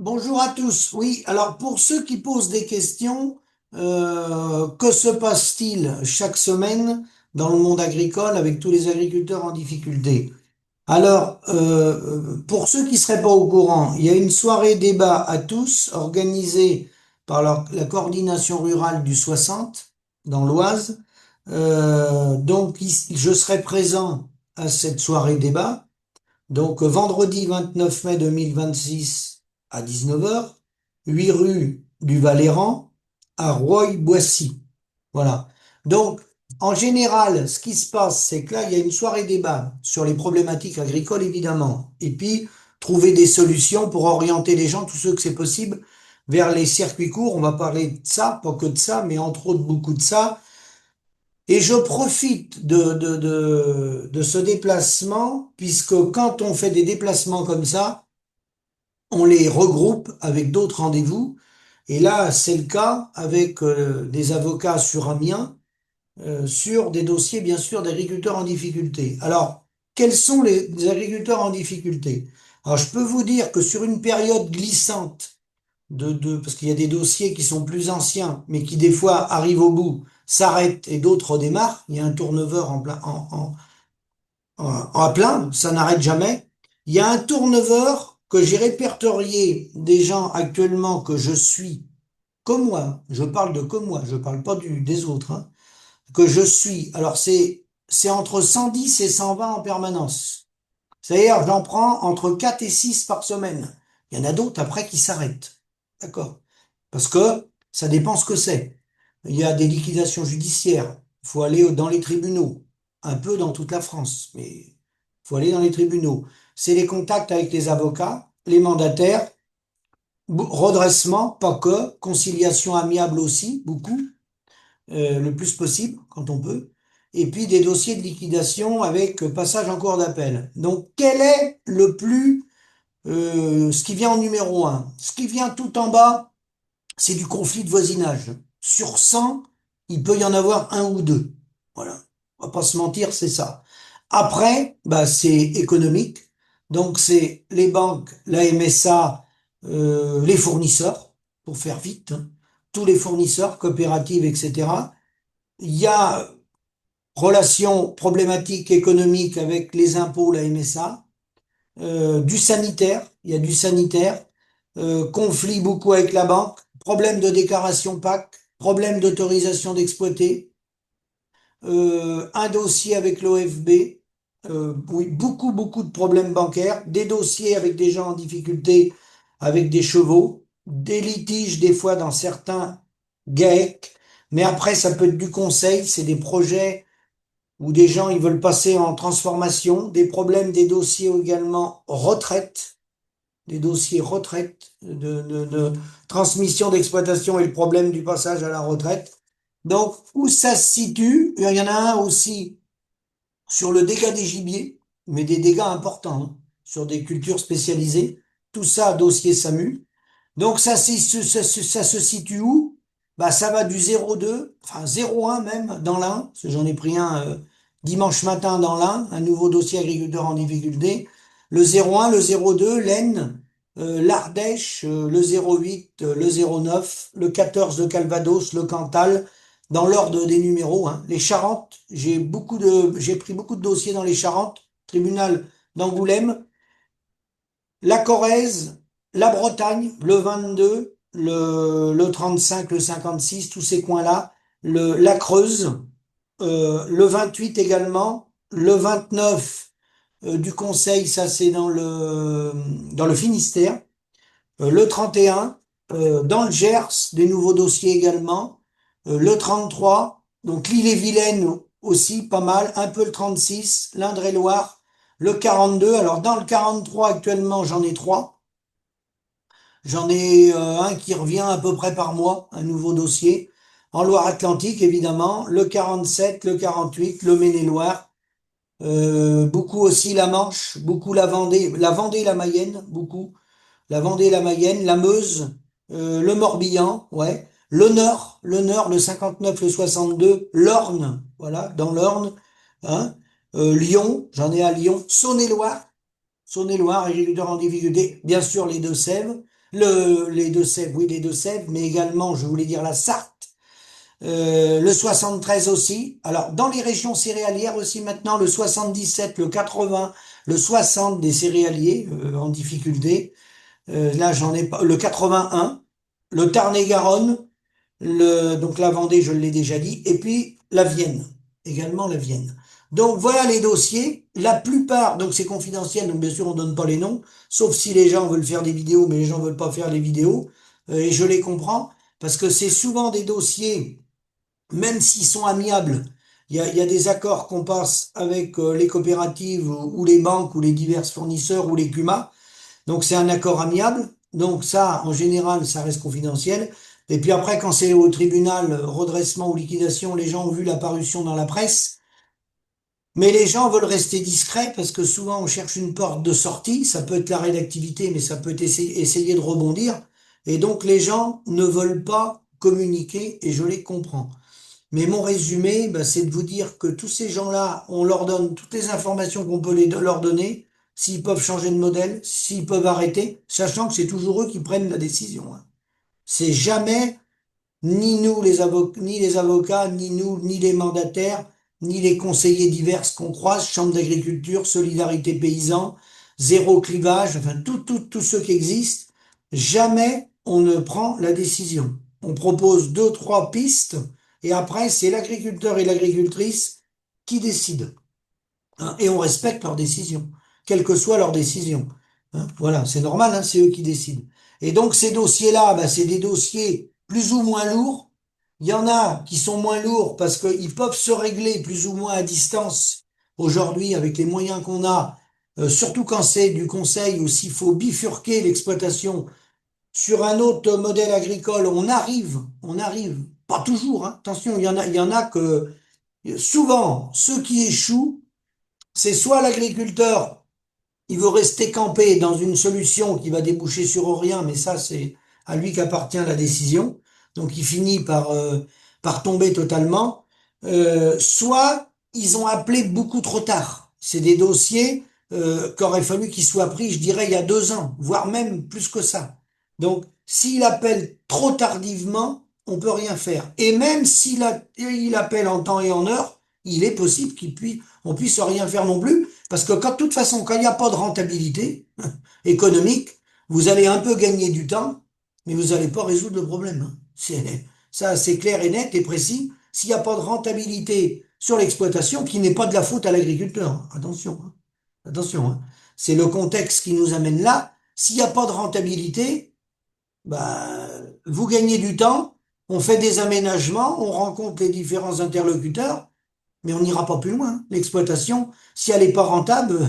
Bonjour à tous. Oui, alors pour ceux qui posent des questions, que se passe-t-il chaque semaine dans le monde agricole avec tous les agriculteurs en difficulté? Alors, pour ceux qui seraient pas au courant, il y a une soirée débat à tous organisée par la coordination rurale du 60 dans l'Oise. Donc, je serai présent à cette soirée débat. Donc, vendredi 29 mai 2026 à 19 heures, 8 rue du Valéran à Roy-Boissy. Voilà. Donc, en général, ce qui se passe, c'est que là, il y a une soirée débat sur les problématiques agricoles, évidemment. Et puis, trouver des solutions pour orienter les gens, tous ceux que c'est possible, vers les circuits courts. On va parler de ça, pas que de ça, mais entre autres beaucoup de ça. Et je profite de ce déplacement, puisque quand on fait des déplacements comme ça, on les regroupe avec d'autres rendez-vous. Et là, c'est le cas avec des avocats sur Amiens, sur des dossiers, bien sûr, d'agriculteurs en difficulté. Alors, quels sont les agriculteurs en difficulté? Alors, je peux vous dire que sur une période glissante, parce qu'il y a des dossiers qui sont plus anciens, mais qui des fois arrivent au bout, s'arrêtent et d'autres redémarrent. Il y a un turnover en plein, ça n'arrête jamais. Il y a un turnover que j'ai répertorié des gens actuellement que je suis comme moi. Je parle de comme moi, je parle pas des autres, hein, que je suis. Alors c'est entre 110 et 120 en permanence. C'est-à-dire, j'en prends entre 4 et 6 par semaine. Il y en a d'autres après qui s'arrêtent. D'accord? Parce que ça dépend ce que c'est. Il y a des liquidations judiciaires. Il faut aller dans les tribunaux. Un peu dans toute la France, mais il faut aller dans les tribunaux. C'est les contacts avec les avocats, les mandataires, redressement, pas que, conciliation amiable aussi, beaucoup, le plus possible quand on peut. Et puis des dossiers de liquidation avec passage en cour d'appel. Donc quel est ce qui vient en numéro un? Ce qui vient tout en bas, c'est du conflit de voisinage. Sur 100, il peut y en avoir un ou deux. Voilà. On va pas se mentir, c'est ça. Après, bah, c'est économique. Donc, c'est les banques, la MSA, les fournisseurs, pour faire vite, hein. Tous les fournisseurs, coopératives, etc. Il y a relation problématique économique avec les impôts, la MSA, du sanitaire, il y a du sanitaire, conflit beaucoup avec la banque, problème de déclaration PAC, problème d'autorisation d'exploiter, un dossier avec l'OFB, oui, beaucoup de problèmes bancaires, des dossiers avec des gens en difficulté, avec des chevaux, des litiges des fois dans certains GAEC, mais après ça peut être du conseil, c'est des projets où des gens ils veulent passer en transformation, des problèmes, des dossiers également retraite, des dossiers retraite, de transmission d'exploitation et le problème du passage à la retraite. Donc, où ça se situe? Il y en a un aussi sur le dégât des gibiers, mais des dégâts importants, hein, sur des cultures spécialisées. Tout ça, dossier SAMU. Donc, ça se situe où? Bah, ça va du 0,2, enfin 0,1 même, dans l'Ain, parce que j'en ai pris un dimanche matin dans l'Ain, un nouveau dossier agriculteur en difficulté. Le 0,1, le 0,2, l'Aisne, l'Ardèche, le 0,8, le 0,9, le 14 de Calvados, le Cantal, dans l'ordre des numéros, hein. Les Charentes, j'ai pris beaucoup de dossiers dans les Charentes, tribunal d'Angoulême, la Corrèze, la Bretagne, le 22, le 35, le 56, tous ces coins-là, la Creuse, le 28 également, le 29 du Conseil, ça c'est dans le Finistère, le 31 dans le Gers, des nouveaux dossiers également, le 33, donc l'île-et-Vilaine aussi, pas mal, un peu le 36, l'Indre-et-Loire, le 42. Alors dans le 43 actuellement, j'en ai trois. J'en ai un qui revient à peu près par mois, un nouveau dossier. En Loire-Atlantique, évidemment, le 47, le 48, le Maine-et-Loire, beaucoup aussi la Manche, beaucoup la Vendée et la Mayenne, beaucoup. La Vendée et la Mayenne, la Meuse, le Morbihan, ouais. Le Nord, le 59, le 62, l'Orne, voilà, dans l'Orne, hein. Lyon, j'en ai à Lyon, Saône-et-Loire, agriculteurs en difficulté, bien sûr les Deux-Sèvres, Les Deux-Sèvres, oui, les Deux-Sèvres, mais également, je voulais dire la Sarthe, le 73 aussi. Alors, dans les régions céréalières aussi maintenant, le 77, le 80, le 60 des céréaliers en difficulté. Là, j'en ai pas. Le 81, le Tarn-et-Garonne, donc la Vendée, je l'ai déjà dit, et puis la Vienne, également la Vienne. Donc voilà les dossiers. La plupart, donc c'est confidentiel, donc bien sûr on donne pas les noms, sauf si les gens veulent faire des vidéos, mais les gens veulent pas faire les vidéos, et je les comprends, parce que c'est souvent des dossiers, même s'ils sont amiables. Il y a des accords qu'on passe avec les coopératives ou les banques ou les divers fournisseurs ou les CUMA. Donc c'est un accord amiable. Donc ça, en général, ça reste confidentiel. Et puis après, quand c'est au tribunal, redressement ou liquidation, les gens ont vu la parution dans la presse. Mais les gens veulent rester discrets parce que souvent on cherche une porte de sortie. Ça peut être l'arrêt d'activité, mais ça peut être essayer de rebondir. Et donc les gens ne veulent pas communiquer et je les comprends. Mais mon résumé, ben, c'est de vous dire que tous ces gens-là, on leur donne toutes les informations qu'on peut leur donner, s'ils peuvent changer de modèle, s'ils peuvent arrêter, sachant que c'est toujours eux qui prennent la décision, hein. C'est jamais ni nous ni les avocats, ni nous, ni les mandataires, ni les conseillers divers qu'on croise, Chambre d'agriculture, Solidarité paysan, zéro clivage, enfin tous ceux qui existent, jamais on ne prend la décision. On propose deux, trois pistes, et après c'est l'agriculteur et l'agricultrice qui décident, hein, et on respecte leurs décisions, quelle que soit leur décision. Hein. Voilà, c'est normal, hein, c'est eux qui décident. Et donc ces dossiers-là, bah, c'est des dossiers plus ou moins lourds. Il y en a qui sont moins lourds parce qu'ils peuvent se régler plus ou moins à distance aujourd'hui avec les moyens qu'on a, surtout quand c'est du conseil ou s'il faut bifurquer l'exploitation sur un autre modèle agricole, on arrive, pas toujours, hein, attention, il y en a que souvent ceux qui échouent, c'est soit l'agriculteur, il veut rester campé dans une solution qui va déboucher sur rien, mais ça, c'est à lui qu'appartient la décision. Donc, il finit par tomber totalement. Soit ils ont appelé beaucoup trop tard. C'est des dossiers qu'aurait fallu qu'ils soient pris, je dirais, il y a 2 ans, voire même plus que ça. Donc, s'il appelle trop tardivement, on peut rien faire. Et même il appelle en temps et en heure, il est possible on puisse rien faire non plus, parce que de toute façon, quand il n'y a pas de rentabilité économique, vous allez un peu gagner du temps, mais vous n'allez pas résoudre le problème, hein. Ça, c'est clair et net et précis. S'il n'y a pas de rentabilité sur l'exploitation, qui n'est pas de la faute à l'agriculteur, hein. Attention, hein. Attention, hein. C'est le contexte qui nous amène là. S'il n'y a pas de rentabilité, bah, vous gagnez du temps, on fait des aménagements, on rencontre les différents interlocuteurs, mais on n'ira pas plus loin. L'exploitation, si elle n'est pas rentable,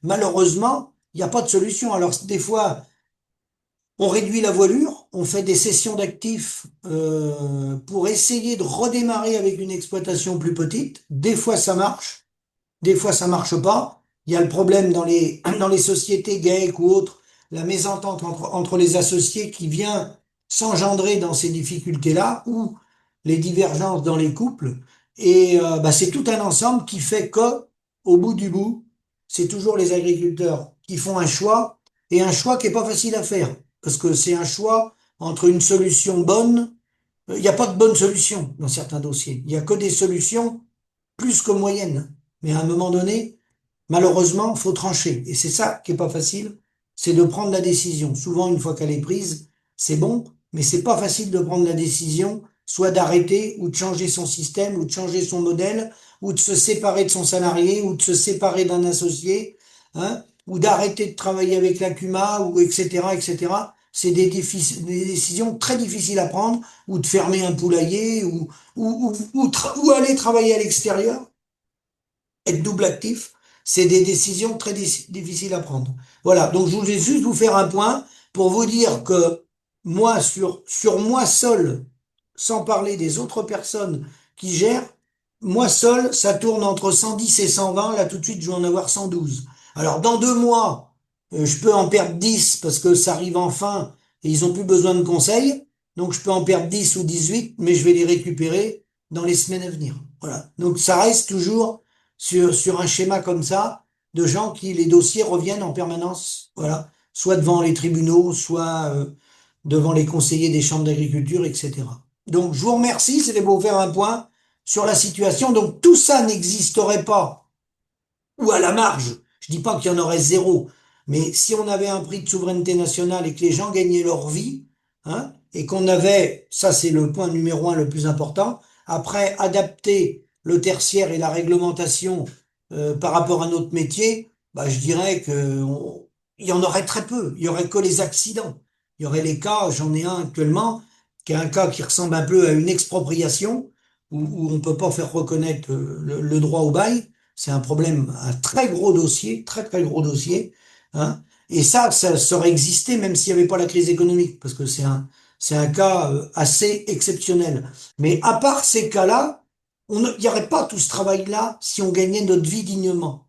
malheureusement, il n'y a pas de solution. Alors des fois, on réduit la voilure, on fait des cessions d'actifs pour essayer de redémarrer avec une exploitation plus petite. Des fois, ça marche. Des fois, ça marche pas. Il y a le problème dans dans les sociétés GAEC ou autres, la mésentente entre les associés qui vient s'engendrer dans ces difficultés-là, ou les divergences dans les couples. Et bah, c'est tout un ensemble qui fait que, au bout du bout, c'est toujours les agriculteurs qui font un choix, et un choix qui est pas facile à faire, parce que c'est un choix entre une solution bonne. Il n'y a pas de bonne solution dans certains dossiers. Il y a que des solutions plus que moyennes. Mais à un moment donné, malheureusement, faut trancher. Et c'est ça qui est pas facile, c'est de prendre la décision. Souvent, une fois qu'elle est prise, c'est bon, mais c'est pas facile de prendre la décision, soit d'arrêter, ou de changer son système, ou de changer son modèle, ou de se séparer de son salarié, ou de se séparer d'un associé, hein, ou d'arrêter de travailler avec la CUMA, ou etc., etc. C'est des décisions très difficiles à prendre, ou de fermer un poulailler, ou aller travailler à l'extérieur, être double actif, c'est des décisions très difficiles à prendre. Voilà, donc je voulais juste vous faire un point pour vous dire que moi, sur moi seul, sans parler des autres personnes qui gèrent, moi seul, ça tourne entre 110 et 120, là tout de suite je vais en avoir 112. Alors dans 2 mois, je peux en perdre 10 parce que ça arrive enfin et ils ont plus besoin de conseils, donc je peux en perdre 10 ou 18, mais je vais les récupérer dans les semaines à venir. Voilà, donc ça reste toujours sur un schéma comme ça, de gens qui, les dossiers reviennent en permanence. Voilà. soit devant les tribunaux, soit devant les conseillers des chambres d'agriculture, etc. Donc, je vous remercie, c'était pour vous faire un point sur la situation. Donc, tout ça n'existerait pas, ou à la marge. Je dis pas qu'il y en aurait zéro, mais si on avait un prix de souveraineté nationale et que les gens gagnaient leur vie, hein, et qu'on avait, ça c'est le point numéro un le plus important, après adapter le tertiaire et la réglementation par rapport à notre métier, bah, je dirais que il y en aurait très peu. Il y aurait que les accidents. Il y aurait les cas, j'en ai un actuellement, qui est un cas qui ressemble un peu à une expropriation, où on peut pas faire reconnaître le droit au bail. C'est un problème, un très gros dossier, très très gros dossier, hein. Et ça aurait existé même s'il n'y avait pas la crise économique, parce que c'est un cas assez exceptionnel. Mais à part ces cas-là, il n'y aurait pas tout ce travail-là si on gagnait notre vie dignement.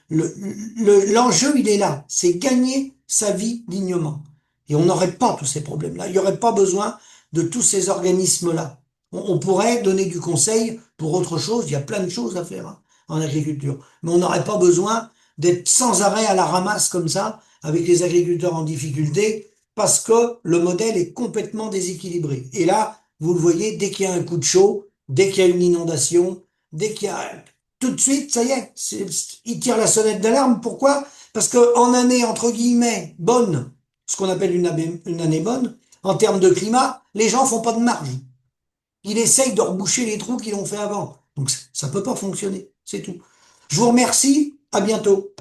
L'enjeu, il est là, c'est gagner sa vie dignement. Et on n'aurait pas tous ces problèmes-là. Il n'y aurait pas besoin de tous ces organismes-là. On pourrait donner du conseil pour autre chose. Il y a plein de choses à faire, hein, en agriculture. Mais on n'aurait pas besoin d'être sans arrêt à la ramasse comme ça, avec les agriculteurs en difficulté, parce que le modèle est complètement déséquilibré. Et là, vous le voyez, dès qu'il y a un coup de chaud, dès qu'il y a une inondation, dès qu'il y a... Tout de suite, ça y est, ils tirent la sonnette d'alarme. Pourquoi? Parce que en année, entre guillemets, bonne, ce qu'on appelle une année bonne, en termes de climat, les gens font pas de marge. Ils essayent de reboucher les trous qu'ils ont fait avant. Donc ça peut pas fonctionner, c'est tout. Je vous remercie, à bientôt.